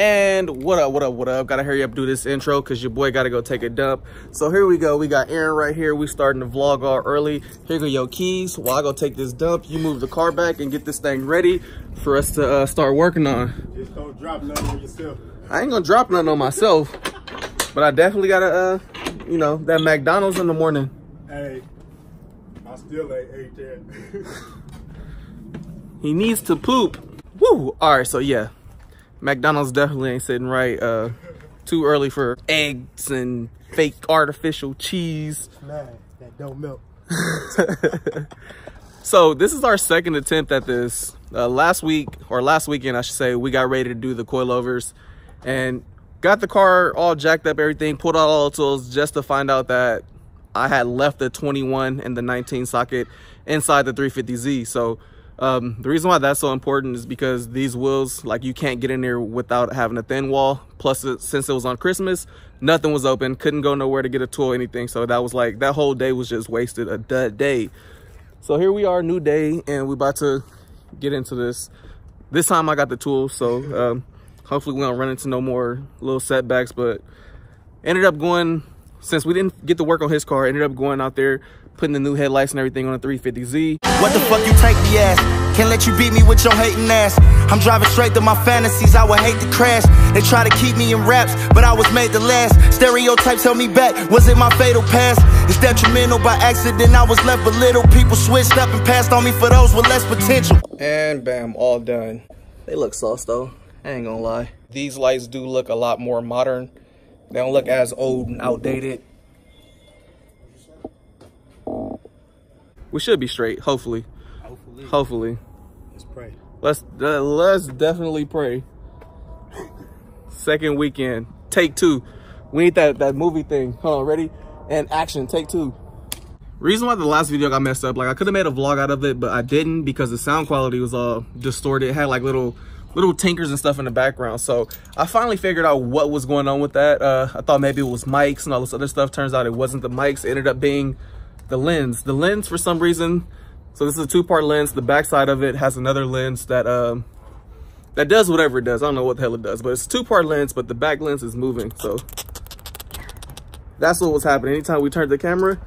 And what up? Gotta hurry up, do this intro because your boy gotta go take a dump. So here we go. We got Aaron right here. We starting the vlog all early. Here go your keys. While I go take this dump, you move the car back and get this thing ready for us to start working on. Just don't drop nothing on yourself. I ain't gonna drop nothing on myself, but I definitely gotta, you know, that McDonald's in the morning. Hey, I still ain't ate that. He needs to poop. Woo! All right, so yeah. McDonald's definitely ain't sitting right. Too early for eggs and fake artificial cheese. Nah, that don't melt. So this is our second attempt at this. Last weekend, I should say, we got ready to do the coilovers and got the car all jacked up, everything, pulled out all the tools just to find out that I had left the 21 and the 19 socket inside the 350Z. So the reason why that's so important is because these wheels, like, you can't get in there without having a thin wall. Plus, since it was on Christmas, nothing was open, couldn't go nowhere to get a tool or anything. So that was like, that whole day was just wasted, a dud day. So here we are, new day, and we about to get into this. This time I got the tools, so hopefully we don't run into no more little setbacks. But ended up going, since we didn't get to work on his car, ended up going out there, putting the new headlights and everything on the 350Z. What the fuck you take me as? Can't let you beat me with your hating ass. I'm driving straight to my fantasies, I would hate to crash. They try to keep me in raps, but I was made to last. Stereotypes held me back, was it my fatal past? It's detrimental by accident, I was left with little. People switched up and passed on me for those with less potential. And bam, all done. They look sauce though, I ain't gonna lie. These lights do look a lot more modern. They don't look as old and outdated. We should be straight, hopefully. Hopefully. Let's pray. Let's definitely pray. Second weekend, take two. We need that movie thing. Hold on, ready? And action, take two. Reason why the last video got messed up, like, I could have made a vlog out of it, but I didn't because the sound quality was all distorted. It had like little tinkers and stuff in the background. So I finally figured out what was going on with that. I thought maybe it was mics and all this other stuff. Turns out it wasn't the mics. It ended up being the lens. The lens, for some reason, so this is a two-part lens. The back side of it has another lens that that does whatever it does. I don't know what the hell it does, but it's a two-part lens, but the back lens is moving. So that's what was happening. Anytime we turned the camera,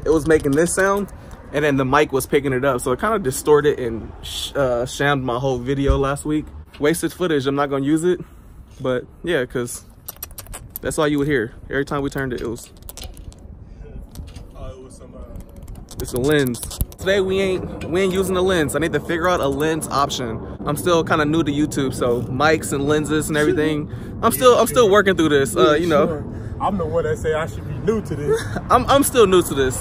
it was making this sound, and then the mic was picking it up. So it kind of distorted and shammed my whole video last week. Wasted footage. I'm not gonna use it, but yeah, because that's all you would hear. Every time we turned it, it was it's a lens. Today we ain't using a lens. I need to figure out a lens option. I'm still kind of new to YouTube, so mics and lenses and everything. I'm still working through this. You know, I'm the one that say I should be new to this. I'm still new to this.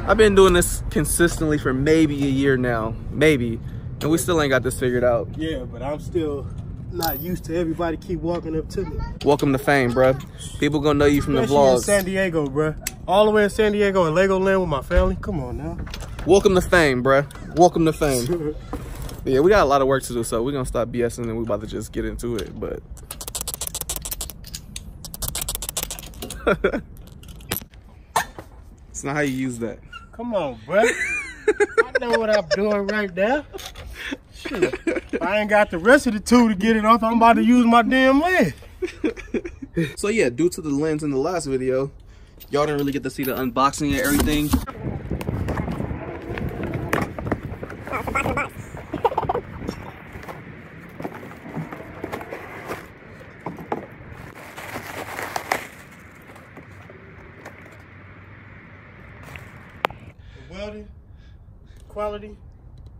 I've been doing this consistently for maybe a year now, maybe, and we still ain't got this figured out. Yeah, but I'm still not used to everybody keep walking up to me. Welcome to fame, bruh. People gonna know you from the vlogs. In San Diego, bruh. All the way in San Diego and Legoland with my family. Come on now. Welcome to fame, bruh. Welcome to fame. Yeah, we got a lot of work to do, so we're gonna stop BSing and we about to just get into it. But it's not how you use that. Come on, bruh. I know what I'm doing right now. Shit. If I ain't got the rest of the tool to get it off, I'm about to use my damn lens. So yeah, due to the lens in the last video, y'all didn't really get to see the unboxing and everything. The welding quality,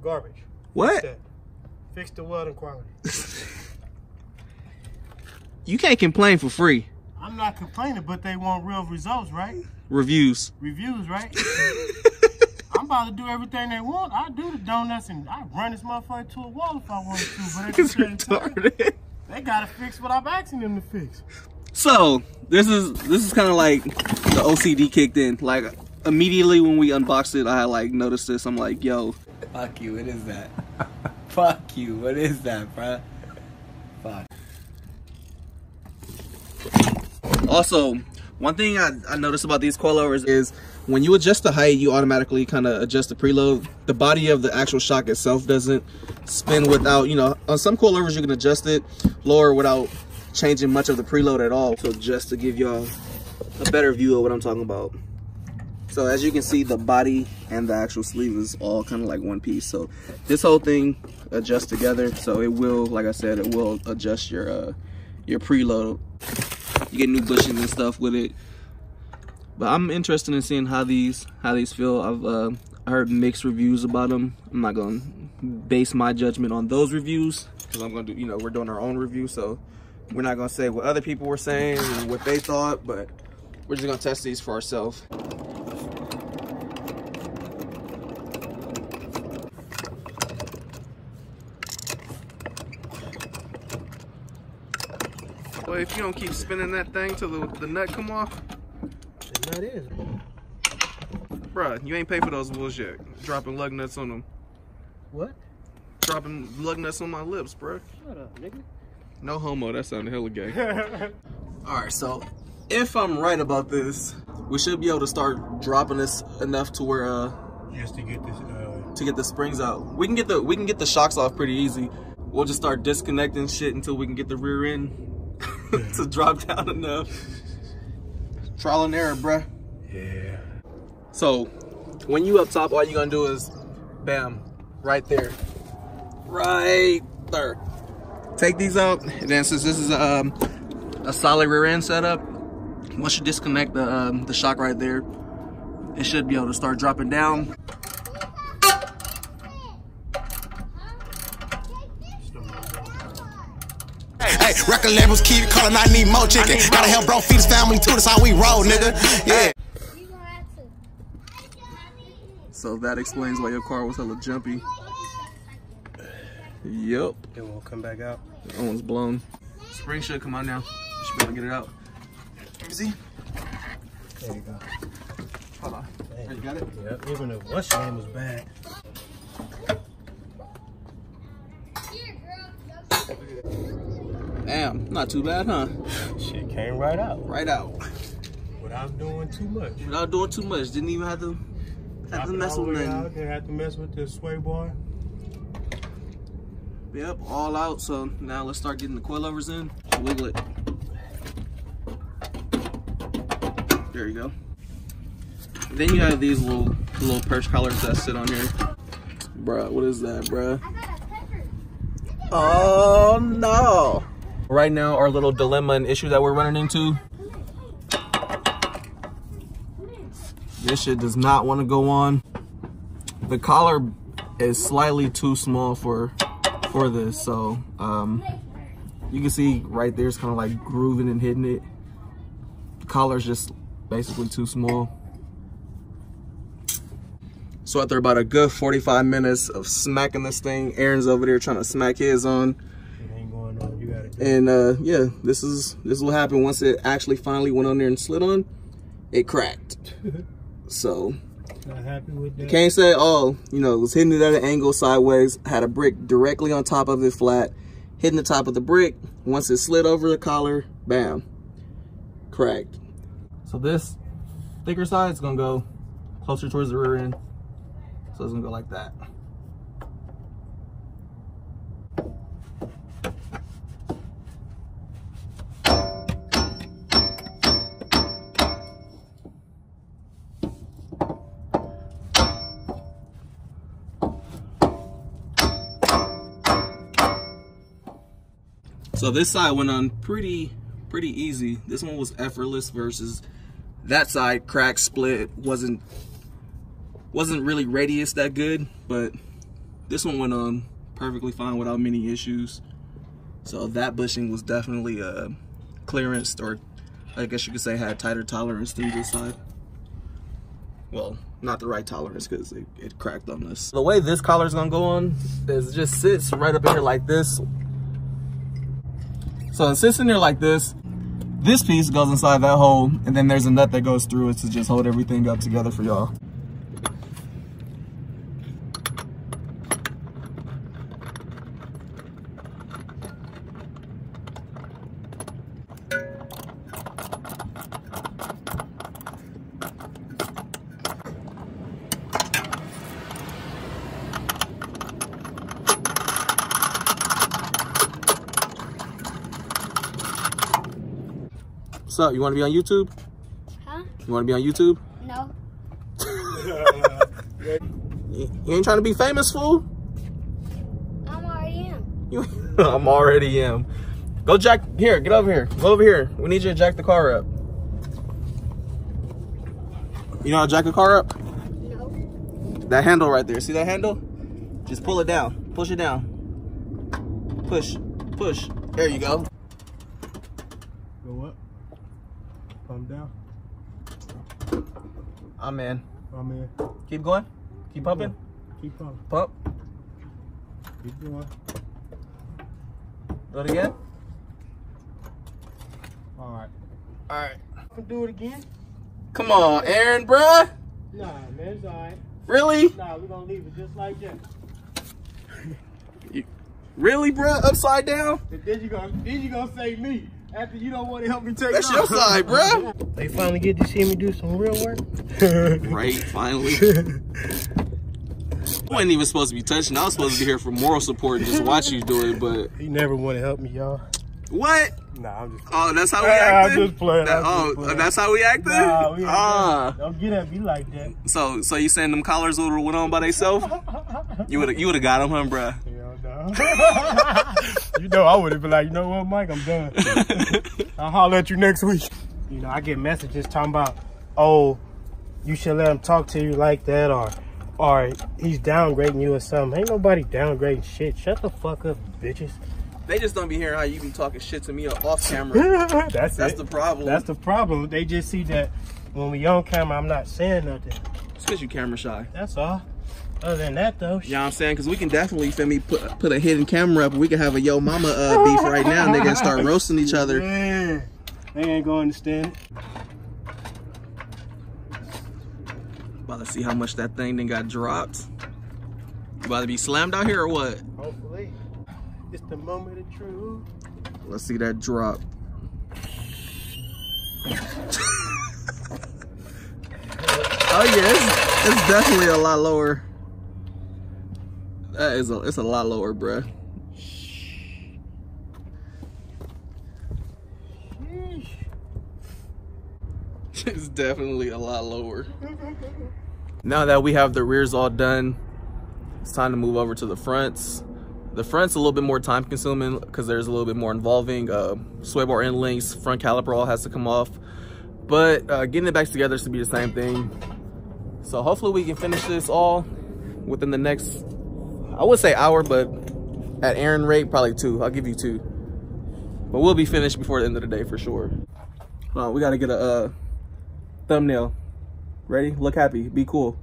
garbage. What? Fix the welding quality. You can't complain for free. I'm not complaining, but they want real results, right? Reviews. Reviews, right? I'm about to do everything they want. I do the donuts and I run this motherfucker to a wall if I wanted to. But at the same time, they gotta fix what I'm asking them to fix. So this is kind of like the OCD kicked in. Like immediately when we unboxed it, I had like noticed this. I'm like, yo, Fuck you, it is that. Fuck you. What is that, bruh? Fuck. Also, one thing I noticed about these coilovers is when you adjust the height, you automatically kind of adjust the preload. The body of the actual shock itself doesn't spin without, you know, on some coilovers you can adjust it lower without changing much of the preload at all. So just to give y'all a better view of what I'm talking about. So as you can see, the body and the actual sleeve is all kind of like one piece. So this whole thing adjusts together. So it will, like I said, it will adjust your preload. You get new bushings and stuff with it. But I'm interested in seeing how these feel. I've heard mixed reviews about them. I'm not gonna base my judgment on those reviews because I'm gonna do, you know, we're doing our own review, so we're not gonna say what other people were saying and what they thought, but we're just gonna test these for ourselves. Well, if you don't keep spinning that thing till the nut come off. The nut is. Bruh, you ain't pay for those bullshit. Dropping lug nuts on them. What? Dropping lug nuts on my lips, bruh. Shut up, nigga. No homo, that sounded hella gay. Alright, so if I'm right about this, we should be able to start dropping this enough to where just to get this to get the springs out. We can get the shocks off pretty easy. We'll just start disconnecting shit until we can get the rear end to drop down enough. Trial and error, bruh. Yeah. So when you up top, all you're gonna do is bam, right there. Right there. Take these out, and then since this is a solid rear end setup, once you disconnect the shock right there, it should be able to start dropping down. Hey, record labels keep calling, I need more chicken. Gotta help bro feed his family too, that's how we roll, nigga. Yeah. So that explains why your car was hella jumpy. Yep. It won't come back out. Almost blown. Spring should come out now. You should be able to get it out. Let me see. There you go. Hold on. Hey, you got it? Yep, even if what's your name was bad. Damn, not too bad, huh? Shit came right out. Right out. Without doing too much. Without doing too much. Didn't even have to mess with nothing. Didn't have to mess with the sway bar. Yep, all out. So now let's start getting the coilovers in. Wiggle it. There you go. Then you have these little perch collars that sit on here. Bruh, what is that, bruh? Oh no! Right now, our little dilemma and issue that we're running into. This shit does not want to go on. The collar is slightly too small for this, so you can see right there it's kind of like grooving and hitting it. The collar's just basically too small. So after about a good 45 minutes of smacking this thing, Aaron's over there trying to smack his on. It ain't going on. You gotta do and yeah, this will happen once it actually finally went on there and slid on. It cracked. So not happy with that. You can't say, oh, you know, it was hitting it at an angle sideways, had a brick directly on top of it flat, hitting the top of the brick. Once it slid over the collar, bam, cracked. So this thicker side is gonna go closer towards the rear end. So it's gonna go like that. So this side went on pretty easy. This one was effortless versus that side, crack, split, wasn't really radius that good, but this one went on perfectly fine without many issues. So that bushing was definitely clearanced, or I guess you could say had tighter tolerance than this side. Well, not the right tolerance because it cracked on this. The way this collar's gonna go on is it just sits right up in here like this. So it sits in there like this. This piece goes inside that hole, and then there's a nut that goes through it to just hold everything up together for y'all. What's up? You want to be on YouTube? Huh? You want to be on YouTube? No. You ain't trying to be famous, fool? I'm already am. I'm already am. Go jack, here, get over here. Go over here. We need you to jack the car up. You know how to jack a car up? No. That handle right there. See that handle? Just pull it down. Push it down. Push. Push. There you go. Go up. Come down. I'm in. I'm in. Keep going. Keep pumping. Keep pumping. Pump. Keep going. Do it again. All right. All right. Can do it again? Come on, Aaron, bruh. Nah, man, it's all right. Really? Nah, we're gonna leave it just like that. Really, bruh? Upside down? Then you gonna say me after you don't want to help me take That's it your off. side, bruh. They finally get to see me do some real work. Right, finally. I wasn't even supposed to be touching. I was supposed to be here for moral support and just watch you do it, but... He never want to help me, y'all. What? Nah, I'm just... Oh, that's how we acting? I'm just playing. That's how we acting? Nah, we ain't don't get at me like that. So you saying them collars would have went on by themselves? You would have got them, huh, bruh? Hell no. You know, I would have been like, you know what, Mike, I'm done. I'll holler at you next week. You know, I get messages talking about, oh, you should let him talk to you like that, or he's downgrading you or something. Ain't nobody downgrading shit. Shut the fuck up, bitches. They just don't be hearing how you be talking shit to me off camera. That's the problem. That's the problem. They just see that when we on camera, I'm not saying nothing. It's because you camera shy. That's all. Other than that, though. You know what I'm saying? Because we can definitely, feel me, put a hidden camera up and we can have a yo mama beef right now and they can start roasting each other. Yeah. They ain't gonna understand it. About to see how much that thing then got dropped. You about to be slammed out here or what? Hopefully. It's the moment of truth. Let's see that drop. Oh yeah, it's definitely a lot lower. It's a lot lower, bruh. It's definitely a lot lower. Now that we have the rears all done, it's time to move over to the fronts. The front's a little bit more time consuming because there's a little bit more involving. Sway bar end links, front caliper all has to come off. But getting it back together should be the same thing. So hopefully we can finish this all within the next, I would say hour, but at Aaron rate, probably 2. I'll give you 2. But we'll be finished before the end of the day for sure. We gotta get a thumbnail. Ready? Look happy, be cool.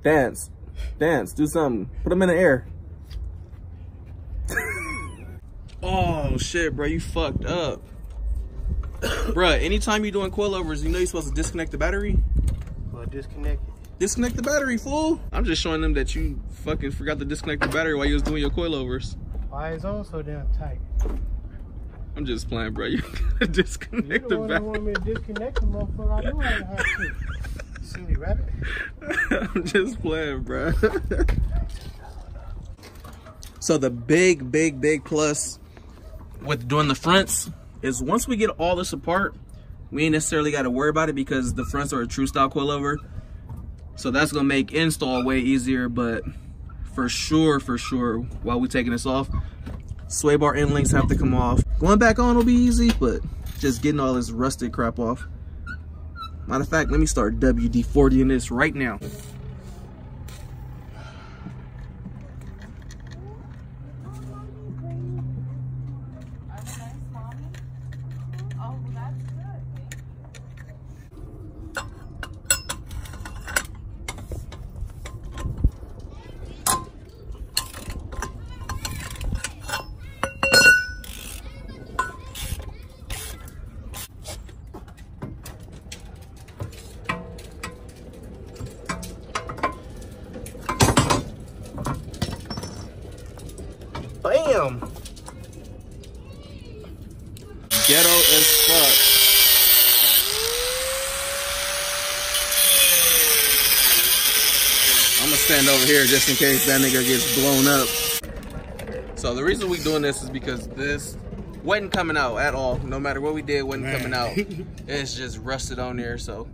Dance, do something. Put them in the air. Oh shit, bro, you fucked up. Bruh, anytime you're doing coilovers, you know you're supposed to disconnect the battery? Well, disconnect it. Disconnect the battery, fool. I'm just showing them that you fucking forgot to disconnect the battery while you was doing your coilovers. Why is on so damn tight? I'm just playing, bro. You gotta disconnect the battery. You want me to disconnect the motherfucker? I know I have to. Silly rabbit. I'm just playing, bro. So the big plus with doing the fronts is once we get all this apart, we ain't necessarily got to worry about it because the fronts are a true style coilover. So that's gonna make install way easier. But for sure, while we taking this off, sway bar end links have to come off. Going back on will be easy, but just getting all this rusted crap off. Matter of fact, let me start WD-40 in this right now. Bam! Ghetto as fuck. I'm gonna stand over here just in case that nigga gets blown up. So the reason we doing this is because this wasn't coming out at all. No matter what we did, wasn't coming out. It's just rusted on there. So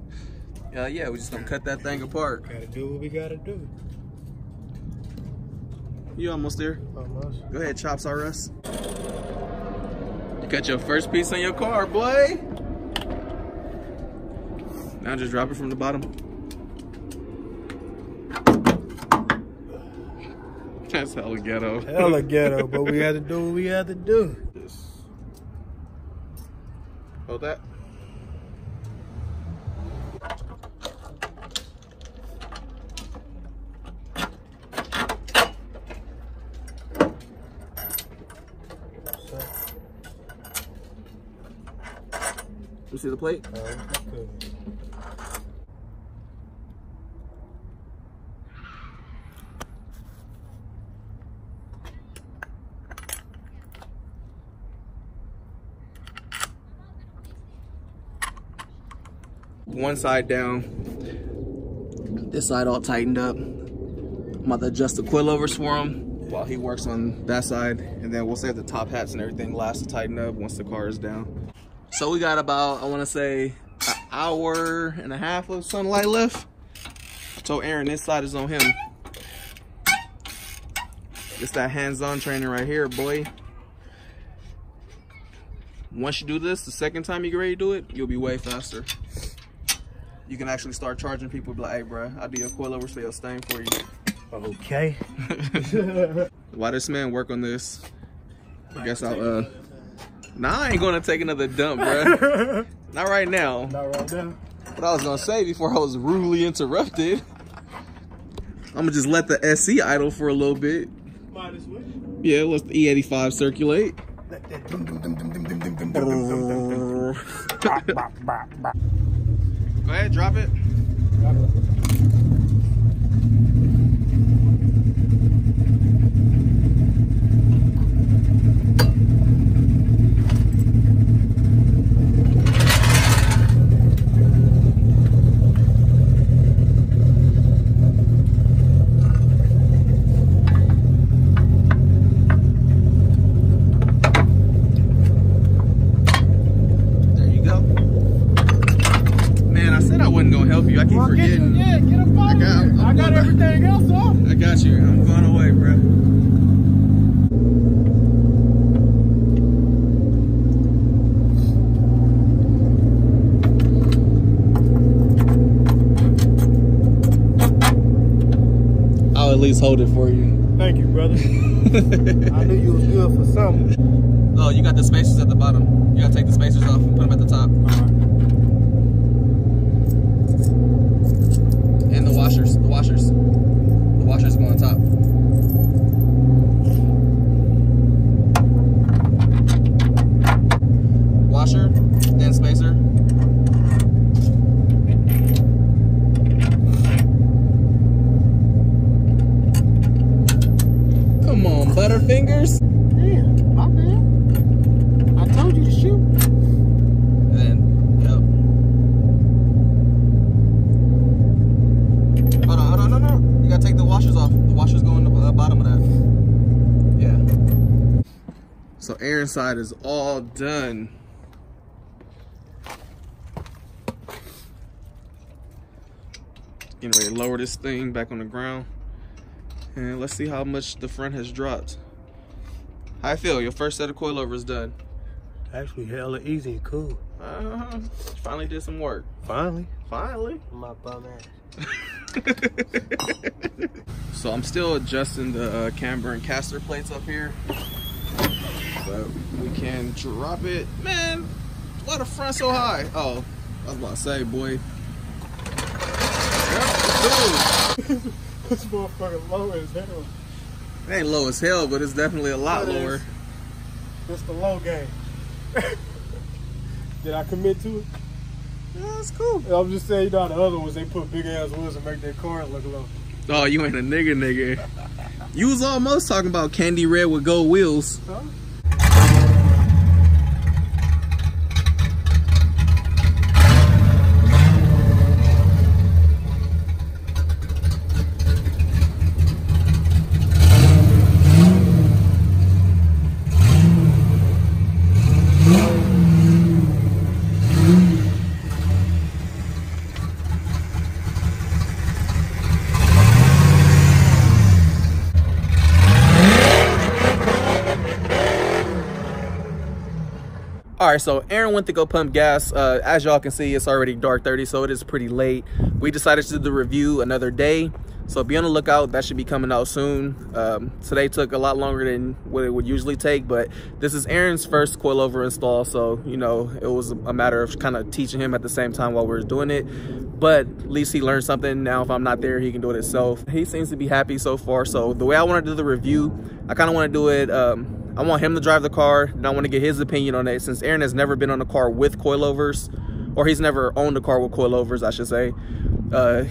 yeah, we just gonna cut that thing apart. Gotta do what we gotta do. You almost there? Almost. Go ahead, Chops R Us. You got your first piece on your car, boy. Now just drop it from the bottom. That's hella ghetto. Hella ghetto, but we had to do what we had to do. Hold that. You see the plate? Good. One side down, this side all tightened up. I'm about to adjust the coilovers for him while he works on that side, and then we'll save the top hats and everything last to tighten up once the car is down. So we got about, I want to say, an hour and a half of sunlight left. I told Aaron this side is on him. It's that hands-on training right here, boy. Once you do this, the second time you get ready to do it, you'll be way faster. You can actually start charging people, be like, hey, bro, I'll do your coilovers for your stain for you. Okay. While this man work on this, I guess I'll, nah, I ain't gonna take another dump, bro. Not right now. Not right now. What I was gonna say before I was rudely interrupted, I'm gonna just let the SC idle for a little bit. Might as well. Yeah, let's the E85 circulate. Let that dum dum dum dum dum dum dum dum dum dum dum. Go ahead, drop it. I keep forgetting. Get up out of here. I got everything else off. I got you. I'm going away, bro. I'll at least hold it for you. Thank you, brother. I knew you was good for something. Oh, you got the spacers at the bottom. You gotta take the spacers off and put them at the top. All right. And the washers. The washers go on top. Washer, then spacer. Come on, Butterfingers. Yeah, my bad. I told you to shoot. And then, yep. Hold on, no. You gotta take the washers off. The washers go in the bottom of that. Yeah. So Aaron's side is all done. Getting ready to lower this thing back on the ground. And let's see how much the front has dropped. How I feel? Your first set of coilovers done. Actually, hella easy and cool. Finally did some work. Finally. My bum ass. So I'm still adjusting the camber and caster plates up here, but we can drop it. Man, why the front so high? Oh, I was about to say, boy. Yep, This motherfucker low as hell. it ain't low as hell, but it's definitely a lot It is. lower. It's the low game. Did I commit to it? Yeah, it's cool. I'm just saying, you know, the other ones, they put big ass wheels and make their cars look low. Oh, you ain't a nigga. You was almost talking about candy red with gold wheels. Huh? All right, so Aaron went to go pump gas. As y'all can see, it's already dark 30, so it is pretty late. We decided to do the review another day, so be on the lookout. That should be coming out soon. Today took a lot longer than what it would usually take, but this is Aaron's first coilover install, so you know, it was a matter of kind of teaching him at the same time while we were doing it. But at least he learned something. Now if I'm not there, he can do it himself. He seems to be happy so far. So the way I want to do the review, I kind of want to do it, I want him to drive the car, and I want to get his opinion on it, since Aaron has never been on a car with coilovers, or he's never owned a car with coilovers, I should say.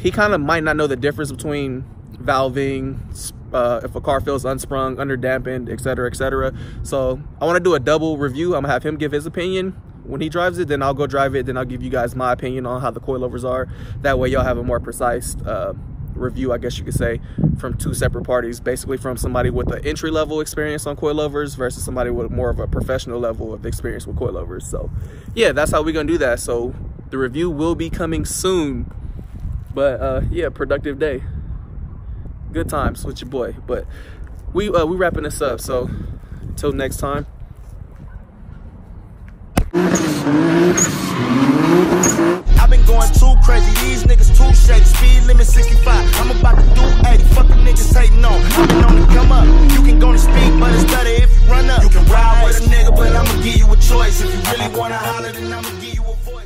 He kind of might not know the difference between valving, if a car feels unsprung, underdampened, etc., etc. So I want to do a double review. I'm gonna have him give his opinion when he drives it, then I'll go drive it, then I'll give you guys my opinion on how the coilovers are. That way y'all have a more precise review, I guess you could say, from two separate parties, basically from somebody with an entry-level experience on coilovers versus somebody with more of a professional level of experience with coilovers. So yeah, that's how we're gonna do that. So the review will be coming soon, but yeah, productive day, good times with your boy. But we wrapping this up, so until next time. I've been going too crazy, these niggas too shady. Speed limit 65, I'm about to do 80. Fuck the niggas hating on. I've been on the come up. You can go to speed, but it's better if you run up. You can ride with a nigga, but I'ma give you a choice. If you really wanna holler, then I'ma give you a voice.